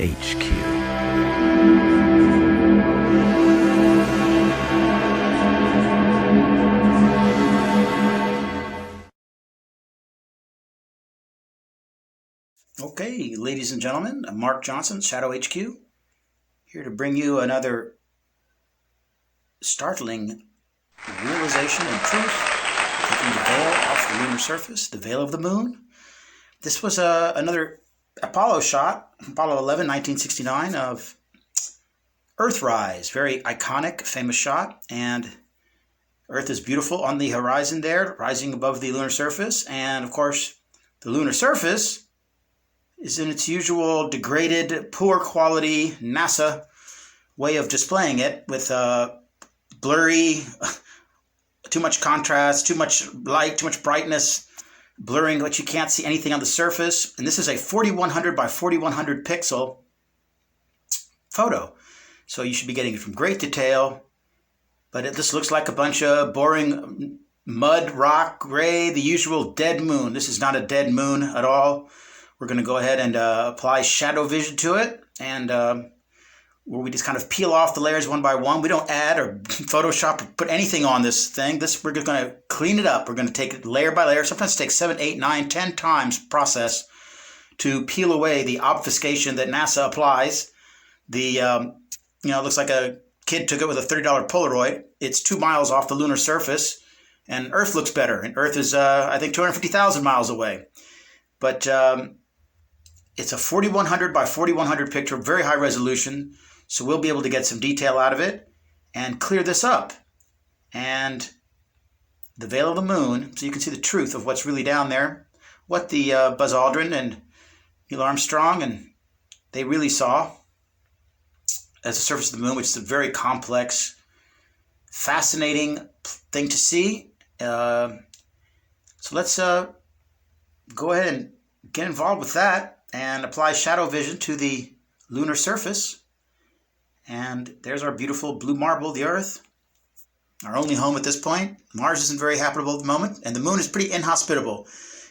HQ. Okay, ladies and gentlemen, I'm Mark Johnson, Shado HQ, here to bring you another startling realization and truth, taking the veil off the lunar surface, the veil of the moon. This was another Apollo shot, Apollo 11, 1969, of Earthrise, very iconic, famous shot, and Earth is beautiful on the horizon there, rising above the lunar surface, and of course, the lunar surface is in its usual degraded, poor quality NASA way of displaying it with blurry, too much contrast, too much light, too much brightness, blurring what you can't see anything on the surface. And this is a 4100 by 4100 pixel photo. So you should be getting it from great detail, but it just looks like a bunch of boring mud, rock, gray, the usual dead moon. This is not a dead moon at all. We're going to go ahead and apply ShadoVision to it, and where we just kind of peel off the layers one by one. We don't add or Photoshop or put anything on this thing. We're just going to clean it up. We're going to take it layer by layer. Sometimes it takes 7, 8, 9, 10 times process to peel away the obfuscation that NASA applies. It looks like a kid took it with a $30 Polaroid. It's 2 miles off the lunar surface, and Earth looks better. And Earth is, I think, 250,000 miles away. But it's a 4100 by 4100 picture, very high resolution, so we'll be able to get some detail out of it and clear this up. And the veil of the moon, so you can see the truth of what's really down there, what the Buzz Aldrin and Neil Armstrong and they really saw as the surface of the moon, which is a very complex, fascinating thing to see. So let's go ahead and get involved with that and apply ShadoVision to the lunar surface. And there's our beautiful blue marble, the Earth, our only home at this point. Mars isn't very habitable at the moment, and the moon is pretty inhospitable,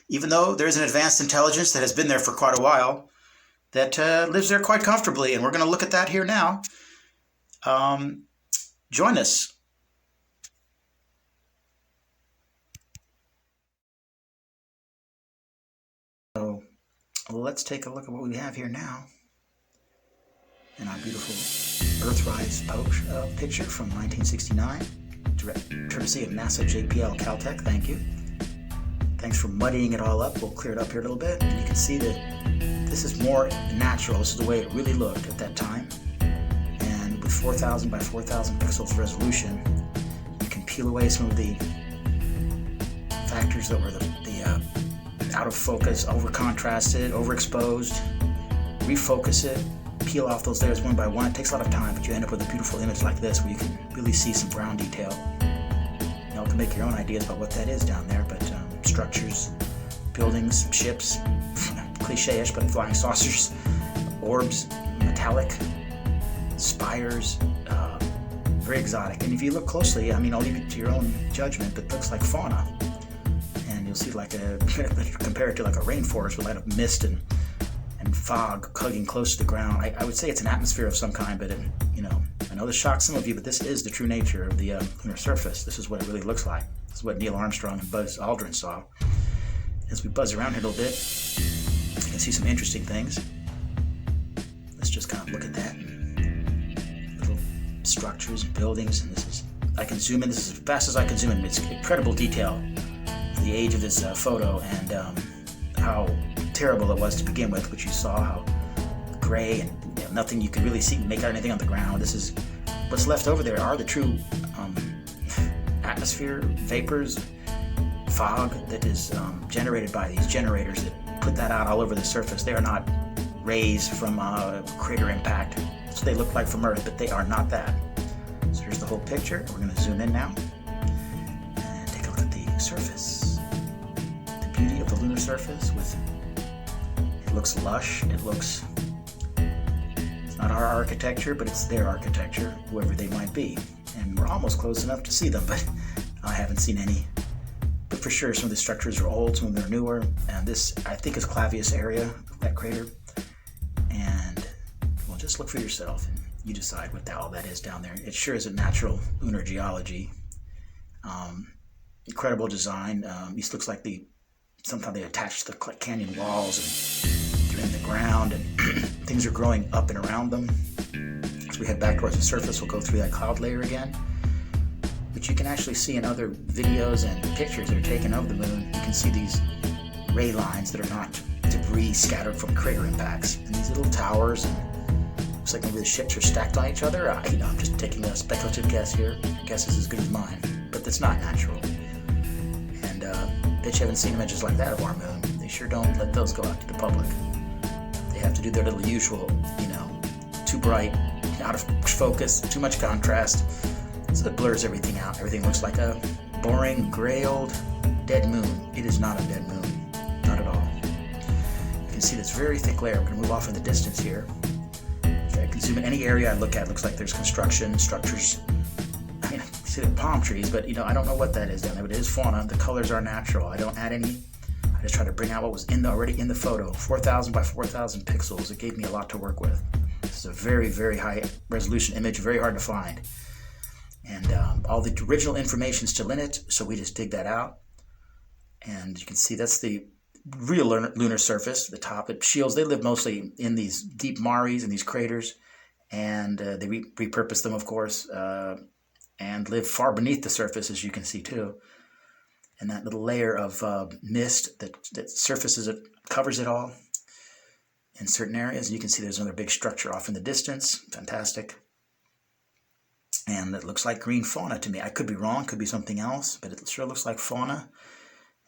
even though there's an advanced intelligence that has been there for quite a while that lives there quite comfortably, and we're going to look at that here now. Join us. So let's take a look at what we have here now in our beautiful Earthrise picture from 1969, courtesy of NASA JPL Caltech. Thank you. Thanks for muddying it all up. We'll clear it up here a little bit, and you can see that this is more natural. This is the way it really looked at that time. And with 4,000 by 4,000 pixels resolution, you can peel away some of the factors that were the out of focus, over contrasted, overexposed, refocus it, peel off those layers one by one. It takes a lot of time, but you end up with a beautiful image like this where you can really see some ground detail. You can make your own ideas about what that is down there, but structures, buildings, ships, cliche-ish, but flying saucers, orbs, metallic, spires, very exotic. And if you look closely, I'll leave it to your own judgment, but it looks like fauna. You'll see compare it to like a rainforest with a lot of mist and fog hugging close to the ground. I would say it's an atmosphere of some kind, but I know this shocks some of you, but this is the true nature of the lunar surface. This is what it really looks like. This is what Neil Armstrong and Buzz Aldrin saw. As we buzz around here a little bit, you can see some interesting things. Let's just kind of look at that. Little structures and buildings, and I can zoom in. This is as fast as I can zoom in. It's incredible detail. The age of this photo and how terrible it was to begin with, which you saw how gray and nothing you could really see, make out anything on the ground. This is what's left over there are the true atmosphere, vapors, fog that is generated by these generators that put that out all over the surface. They are not rays from crater impact. That's what they look like from Earth, but they are not that. So here's the whole picture. We're going to zoom in now and take a look at the surface. Beauty of the lunar surface it looks lush, it's not our architecture, but it's their architecture, whoever they might be, and we're almost close enough to see them, but I haven't seen any. But for sure some of the structures are old, some of them are newer, and this I think is Clavius area, that crater, and just look for yourself and you decide what the hell that is down there. It sure is a natural lunar geology. Incredible design. This looks like somehow they attached the canyon walls and they're in the ground and things are growing up and around them. As we head back towards the surface, we'll go through that cloud layer again, which you can actually see in other videos and pictures that are taken of the moon. You can see these ray lines that are not debris scattered from crater impacts, and these little towers. And looks like maybe the ships are stacked on each other. I'm just taking a speculative guess here. Guess is as good as mine, but that's not natural. And bet you haven't seen images like that of our moon. They sure don't let those go out to the public. They have to do their little usual, too bright, out of focus, too much contrast, so it blurs everything out. Everything looks like a boring, gray old dead moon. It is not a dead moon, not at all. You can see this very thick layer. I'm going to move off in the distance here. I can zoom in any area I look at. It looks like there's construction, structures. I see the palm trees, but I don't know what that is down there, but it is fauna. The colors are natural. I don't add any. I just try to bring out what was already in the photo. 4,000 by 4,000 pixels. It gave me a lot to work with. This is a very, very high resolution image, very hard to find. And all the original information is still in it, so we just dig that out. And you can see that's the real lunar surface, the top. It shields. They live mostly in these deep mares and these craters, and they repurpose them, of course, and live far beneath the surface, as you can see too. And that little layer of mist that surfaces it, covers it all in certain areas. You can see there's another big structure off in the distance. Fantastic. And it looks like green fauna to me. I could be wrong, could be something else, but it sure looks like fauna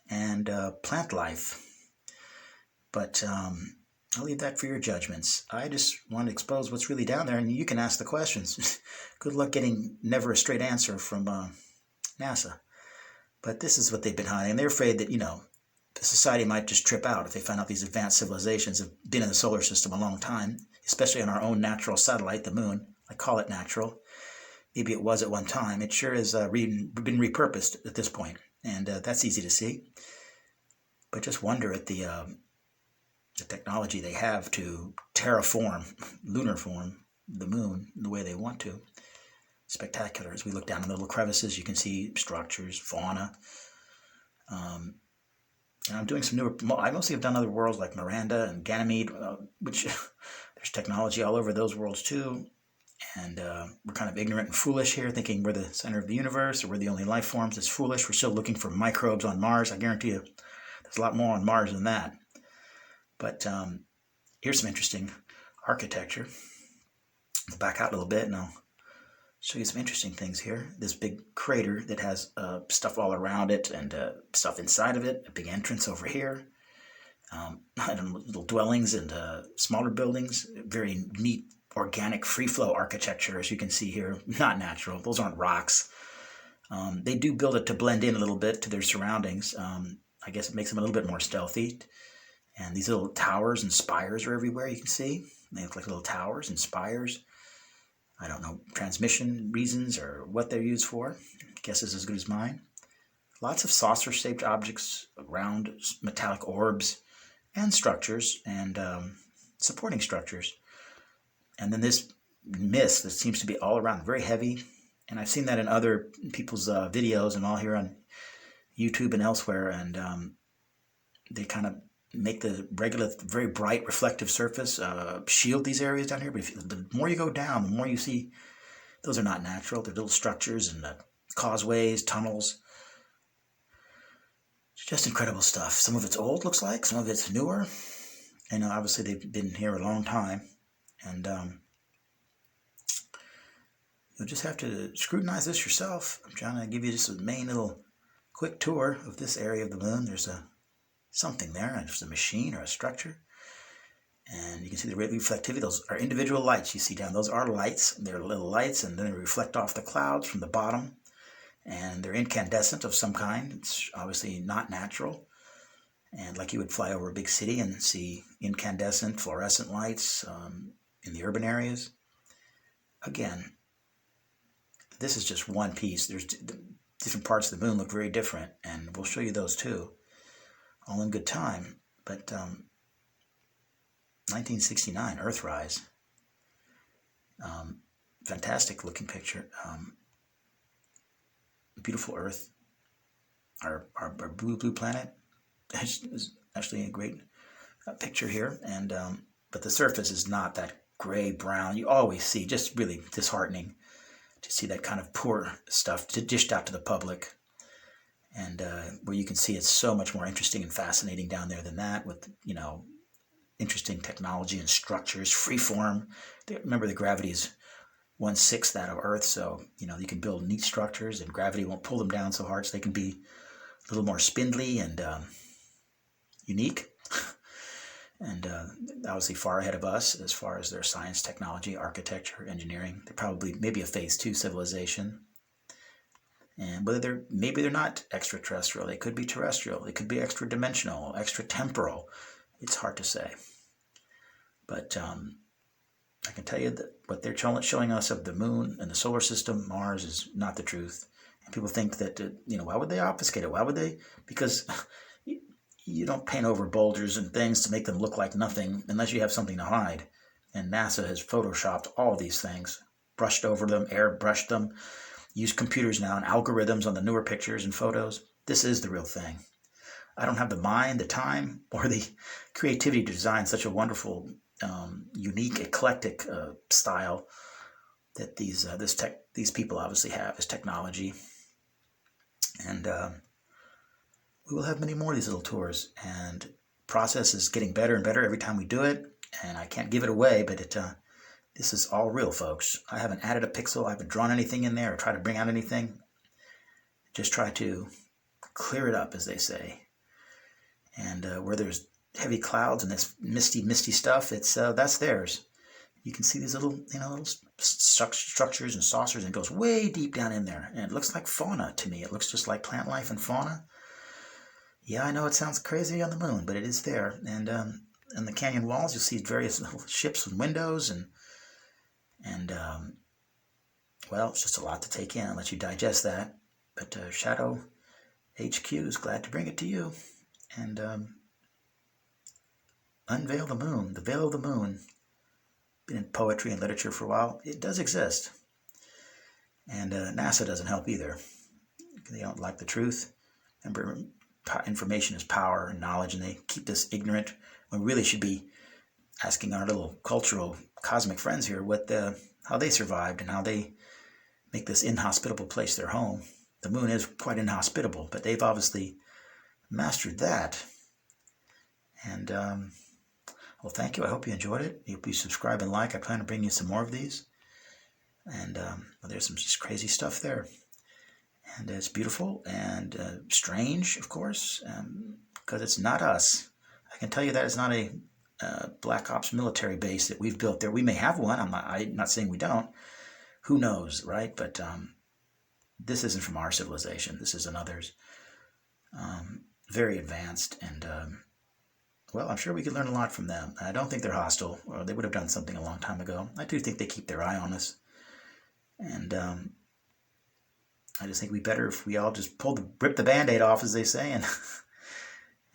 and plant life. But I'll leave that for your judgments. I just want to expose what's really down there, and you can ask the questions. Good luck getting never a straight answer from NASA. But this is what they've been hiding. They're afraid that, the society might just trip out if they find out these advanced civilizations have been in the solar system a long time, especially on our own natural satellite, the moon. I call it natural. Maybe it was at one time. It sure has been repurposed at this point, and that's easy to see. But just wonder at the technology they have to terraform, lunar form, the moon the way they want to. Spectacular. As we look down in the little crevices, you can see structures, fauna. And I'm doing some newer. I mostly have done other worlds like Miranda and Ganymede, which there's technology all over those worlds too. And we're kind of ignorant and foolish here, thinking we're the center of the universe or we're the only life forms. It's foolish. We're still looking for microbes on Mars. I guarantee you there's a lot more on Mars than that. But here's some interesting architecture. Let's back out a little bit and I'll show you some interesting things here. This big crater that has stuff all around it and stuff inside of it. A big entrance over here. Little dwellings and smaller buildings. Very neat organic free flow architecture, as you can see here. Not natural. Those aren't rocks. They do build it to blend in a little bit to their surroundings. I guess it makes them a little bit more stealthy. And these little towers and spires are everywhere, you can see. They look like little towers and spires. I don't know, transmission reasons or what they're used for. Guess is as good as mine. Lots of saucer-shaped objects, round metallic orbs, and structures, and supporting structures. And then this mist that seems to be all around, very heavy. And I've seen that in other people's videos and all here on YouTube and elsewhere. And they kind of make the regular, very bright, reflective surface shield these areas down here. But the more you go down, the more you see those are not natural. They're little structures and causeways, tunnels. It's just incredible stuff. Some of it's old, looks like. Some of it's newer. And obviously they've been here a long time. And you'll just have to scrutinize this yourself. I'm trying to give you just a main little quick tour of this area of the moon. There's something there, just a machine or a structure. And you can see the reflectivity. Those are individual lights you see down. Those are lights. They're little lights, and then they reflect off the clouds from the bottom. And they're incandescent of some kind. It's obviously not natural. And like you would fly over a big city and see incandescent, fluorescent lights in the urban areas. Again, this is just one piece. There's different parts of the moon look very different, and we'll show you those too. All in good time. But 1969, Earthrise. Fantastic looking picture. Beautiful Earth, our blue planet. Is actually a great picture here, and but the surface is not that gray brown you always see. Just really disheartening to see that kind of poor stuff dished out to the public, and where you can see it's so much more interesting and fascinating down there than that, with interesting technology and structures, freeform. Remember, the gravity is 1/6 that of Earth, so you can build neat structures, and gravity won't pull them down so hard, so they can be a little more spindly and unique. And obviously far ahead of us as far as their science, technology, architecture, engineering. They're probably maybe a phase 2 civilization. And whether maybe they're not extraterrestrial, they could be terrestrial, they could be extra dimensional, extra temporal. It's hard to say. But I can tell you that what they're showing us of the moon and the solar system, Mars, is not the truth. And people think that, why would they obfuscate it? Why would they? Because you don't paint over boulders and things to make them look like nothing unless you have something to hide. And NASA has photoshopped all these things, brushed over them, airbrushed them, used computers now and algorithms on the newer pictures and photos. This is the real thing. I don't have the mind, the time, or the creativity to design such a wonderful, unique, eclectic style that these people obviously have, this technology. And we will have many more of these little tours, and process is getting better and better every time we do it. And I can't give it away, but this is all real, folks. I haven't added a pixel. I haven't drawn anything in there or tried to bring out anything. Just try to clear it up, as they say. And where there's heavy clouds and this misty stuff, that's theirs. You can see these little structures and saucers, and it goes way deep down in there. And it looks like fauna to me. It looks just like plant life and fauna. Yeah, I know it sounds crazy on the moon, but it is there. And in the canyon walls, you'll see various little ships and windows, and well, it's just a lot to take in. I'll let you digest that. But Shado HQ is glad to bring it to you. And unveil the moon, the veil of the moon. Been in poetry and literature for a while. It does exist. And NASA doesn't help either. They don't like the truth. Remember, information is power and knowledge, and they keep this ignorant. We really should be asking our little cultural cosmic friends here how they survived and how they make this inhospitable place their home. The moon is quite inhospitable, but they've obviously mastered that. And well, thank you. I hope you enjoyed it. You'll be subscribe and like. I plan to bring you some more of these. And there's some just crazy stuff there. And it's beautiful and strange, of course, because it's not us. I can tell you that it's not a Black Ops military base that we've built there. We may have one. I'm not saying we don't. Who knows, right? But this isn't from our civilization. This is another's. Very advanced, and well, I'm sure we could learn a lot from them. I don't think they're hostile, or they would have done something a long time ago. I do think they keep their eye on us, and I just think it'd be better if we all just ripped the Band-Aid off, as they say, and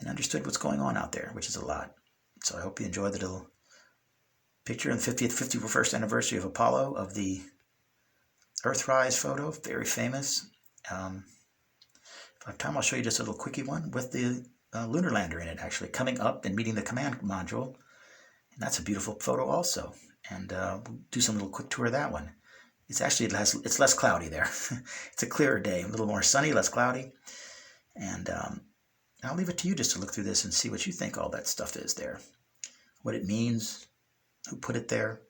understood what's going on out there, which is a lot. So I hope you enjoyed the little picture on the 51st anniversary of Apollo, of the Earthrise photo, very famous. If I have time, I'll show you just a little quickie one with the lunar lander in it, actually coming up and meeting the command module. And that's a beautiful photo also. And we'll do some little quick tour of that one. It's less cloudy there. It's a clearer day, a little more sunny, less cloudy. And I'll leave it to you just to look through this and see what you think all that stuff is there. What it means, who put it there,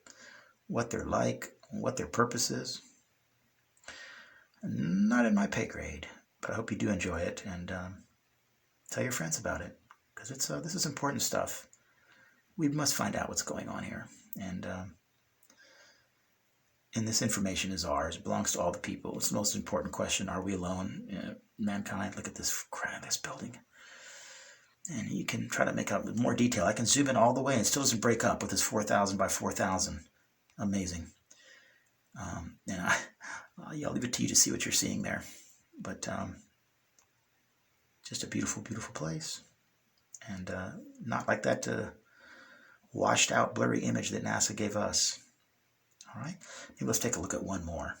what they're like, what their purpose is. Not in my pay grade. But I hope you do enjoy it, and tell your friends about it, because this is important stuff. We must find out what's going on here, and this information is ours. It belongs to all the people. It's the most important question: are we alone, mankind? Look at this building, and you can try to make out more detail. I can zoom in all the way, and it still doesn't break up with this 4,000 by 4,000. Amazing. And I'll leave it to you to see what you're seeing there. But just a beautiful, beautiful place. And not like that washed out, blurry image that NASA gave us. All right, maybe let's take a look at one more.